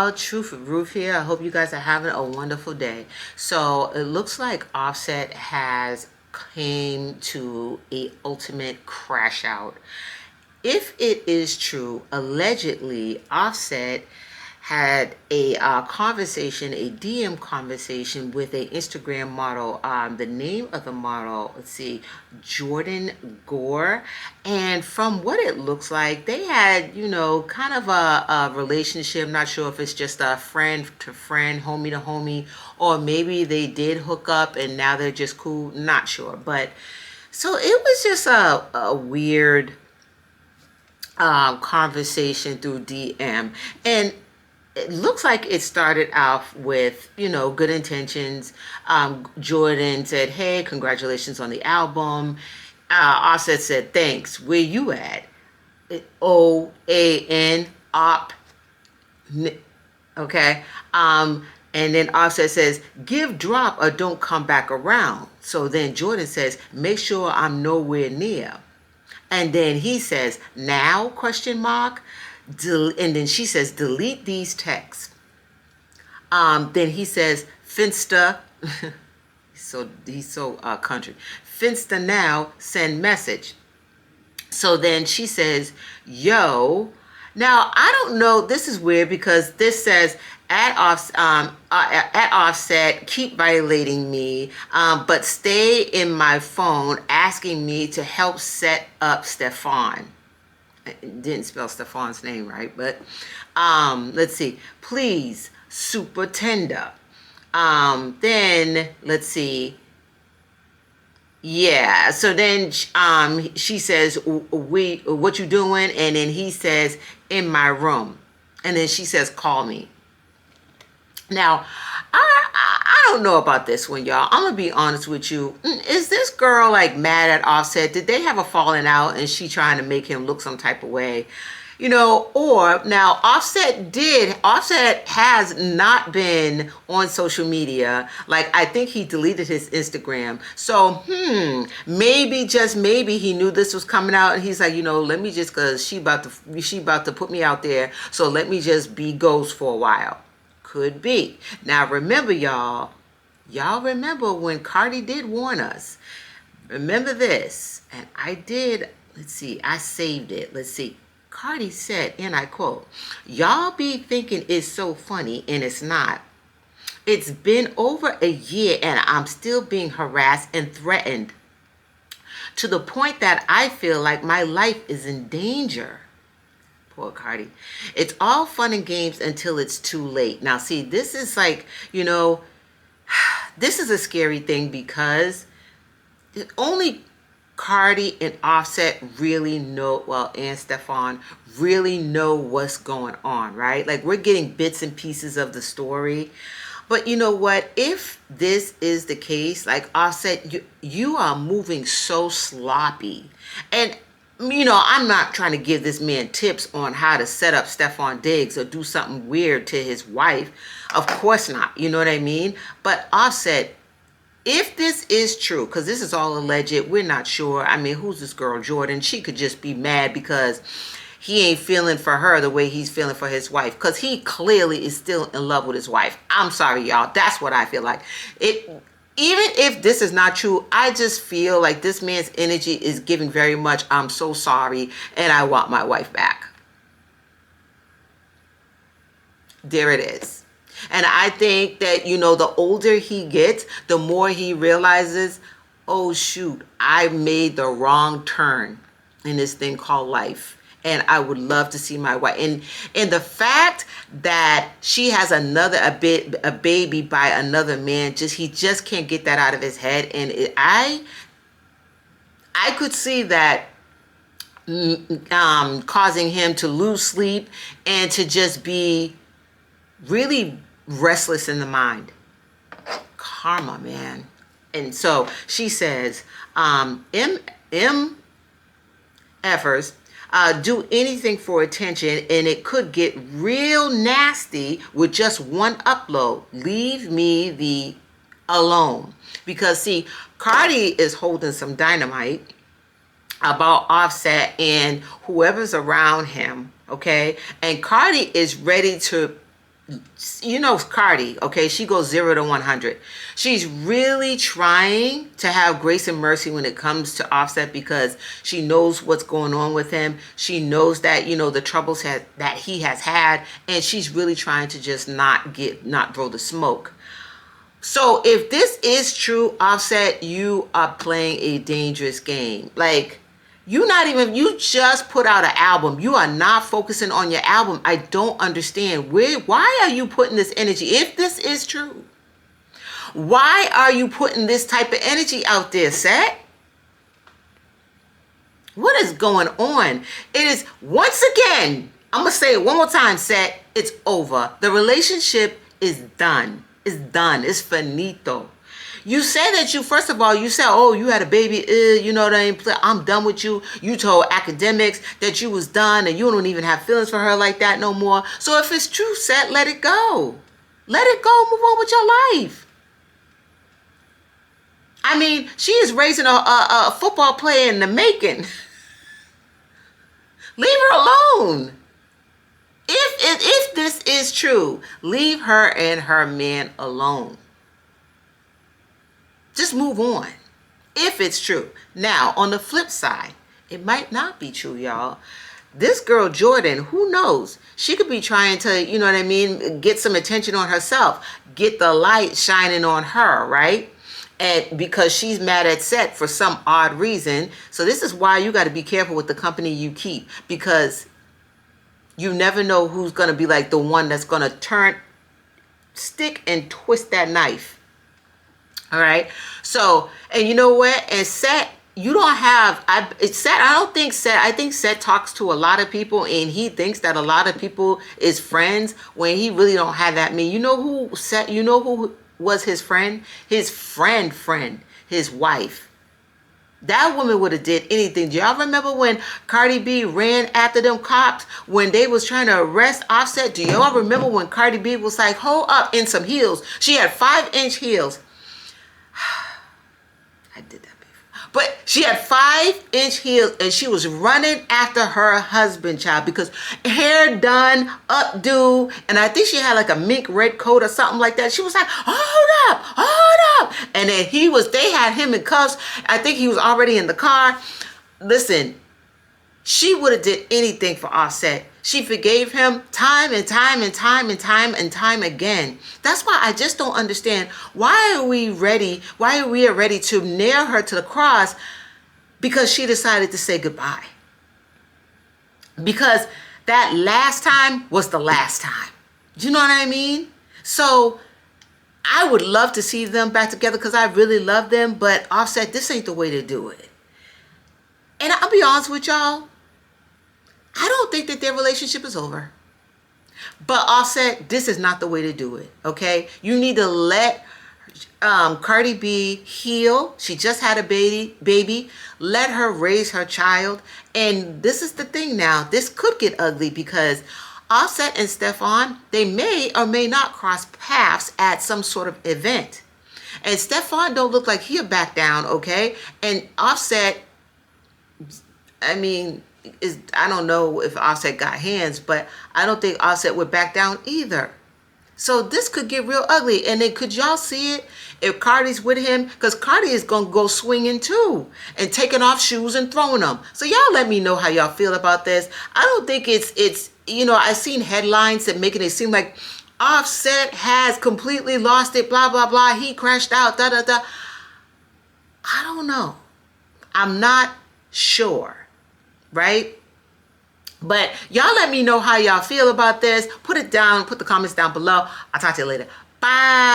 y'all, Truth with Ruth here. I hope you guys are having a wonderful day. So it looks like Offset has came to a ultimate crash out. If it is true, allegedly Offset had a conversation, a DM conversation with a Instagram model. The name of the model, let's see, Jordan Gore. And from what it looks like, they had, kind of a relationship. Not sure if it's just a friend to friend, homie to homie, or maybe they did hook up and now they're just cool. Not sure. But so it was just a weird conversation through DM. And it looks like it started off with, good intentions. Jordan said, hey, congratulations on the album. Offset said, thanks. Where you at? OAN, op. Okay. And then Offset says, give drop or don't come back around. So then Jordan says, make sure I'm nowhere near. And then he says, now, question mark. And then she says, delete these texts. Then he says, Finsta. he's so country. Finsta now, send message. So then she says, yo. Now, I don't know. This is weird because this says, at Offset, keep violating me, but stay in my phone asking me to help set up Stefon. Didn't spell Stefon's name right, but let's see. Please, super tender. Then let's see. Yeah. So then she says, what you doing? And then he says, in my room. And then she says, call me. Now, I don't know about this one, y'all. I'm gonna be honest with you. Is this girl like mad at Offset? Did they have a falling out and she trying to make him look some type of way? Or now Offset has not been on social media. Like, I think he deleted his Instagram. So, maybe, just maybe he knew this was coming out and he's like, let me just, cause she about to put me out there. So let me just be ghost for a while. Could be. Now remember, y'all remember when Cardi did warn us. Remember this. And I did, let's see, I saved it. Let's see. Cardi said, and I quote, y'all be thinking it's so funny and it's not. It's been over a year and I'm still being harassed and threatened to the point that I feel like my life is in danger. Poor Cardi. It's all fun and games until it's too late. Now, see, this is like, this is a scary thing because only Cardi and Offset really know, and Stefon really know what's going on, right? Like, we're getting bits and pieces of the story. But you know what? If this is the case, like Offset, you are moving so sloppy. And I'm not trying to give this man tips on how to set up Stefon Diggs or do something weird to his wife. Of course not. You know what I mean? But Offset, if this is true, because this is all alleged, we're not sure. I mean, who's this girl, Jordan? She could just be mad because he ain't feeling for her the way he's feeling for his wife. Because he clearly is still in love with his wife. I'm sorry, y'all. That's what I feel like. Even if this is not true, I just feel like this man's energy is giving very much, I'm so sorry, and I want my wife back. There it is. And I think that, the older he gets, the more he realizes, oh, shoot, I made the wrong turn in this thing called life. And I would love to see my wife. And the fact that she has a baby by another man, he just can't get that out of his head. And I could see that causing him to lose sleep and to just be really restless in the mind. Karma, man. And so she says, MFers, do anything for attention, and it could get real nasty with just one upload. Leave me alone. Because, see, Cardi is holding some dynamite about Offset and whoever's around him, okay? And Cardi is ready to you know Cardi, okay? She goes 0 to 100. She's really trying to have grace and mercy when it comes to Offset because she knows what's going on with him. She knows that, you know, the troubles that he has had, and she's really trying to just not blow the smoke. So if this is true, Offset, you are playing a dangerous game. Like, you just put out an album. You are not focusing on your album. I don't understand. Why are you putting this energy? If this is true, why are you putting this type of energy out there, Set? What is going on? It is, once again, I'm going to say it one more time, Set. It's over. The relationship is done. It's done. It's finito. You said that first of all, you said, oh, you had a baby, you know what I mean? I'm done with you. You told academics that you was done and you don't even have feelings for her like that no more. So if it's true, Set, let it go. Let it go. Move on with your life. I mean, she is raising a football player in the making. Leave her alone. If this is true, leave her and her man alone. Just move on. If it's true. Now, on the flip side, it might not be true, y'all. This girl, Jordan, who knows? She could be trying to, you know what I mean, get some attention on herself. Get the light shining on her, right? And because she's mad at Set for some odd reason. So this is why you got to be careful with the company you keep. Because you never know who's going to be like the one that's going to stick and twist that knife. All right. So, and you know what? And Set, you don't have, I think Set talks to a lot of people and he thinks that a lot of people is friends when he really don't have that many. You know who was his friend? His friend, his wife. That woman would have did anything. Do y'all remember when Cardi B ran after them cops when they was trying to arrest Offset? Do y'all remember when Cardi B was like, hold up, in some heels? She had 5-inch heels. I did that before. But she had 5-inch heels and she was running after her husband, child, because hair done, updo, and I think she had like a mink red coat or something like that. She was like, hold up. And then they had him in cuffs. I think he was already in the car. Listen, she would have did anything for Offset. She forgave him time and time again. That's why I just don't understand. Why are we ready to nail her to the cross because she decided to say goodbye? Because that last time was the last time. Do you know what I mean? So I would love to see them back together because I really love them. But Offset, this ain't the way to do it. And I'll be honest with y'all. I don't think that their relationship is over. But Offset, this is not the way to do it, okay? You need to let Cardi B heal. She just had a baby. Let her raise her child. And this is the thing now. This could get ugly because Offset and Stefon, they may or may not cross paths at some sort of event. And Stefon don't look like he'll back down, okay? And Offset, I mean, I don't know if Offset got hands, but I don't think Offset would back down either. So this could get real ugly. And then could y'all see it if Cardi's with him? Because Cardi is going to go swinging too and taking off shoes and throwing them. So y'all let me know how y'all feel about this. I don't think it's you know, I've seen headlines that making it seem like Offset has completely lost it, blah, blah, blah. He crashed out, da, da, da. I don't know. I'm not sure. Right? But y'all let me know how y'all feel about this. Put the comments down below. I'll talk to you later. Bye.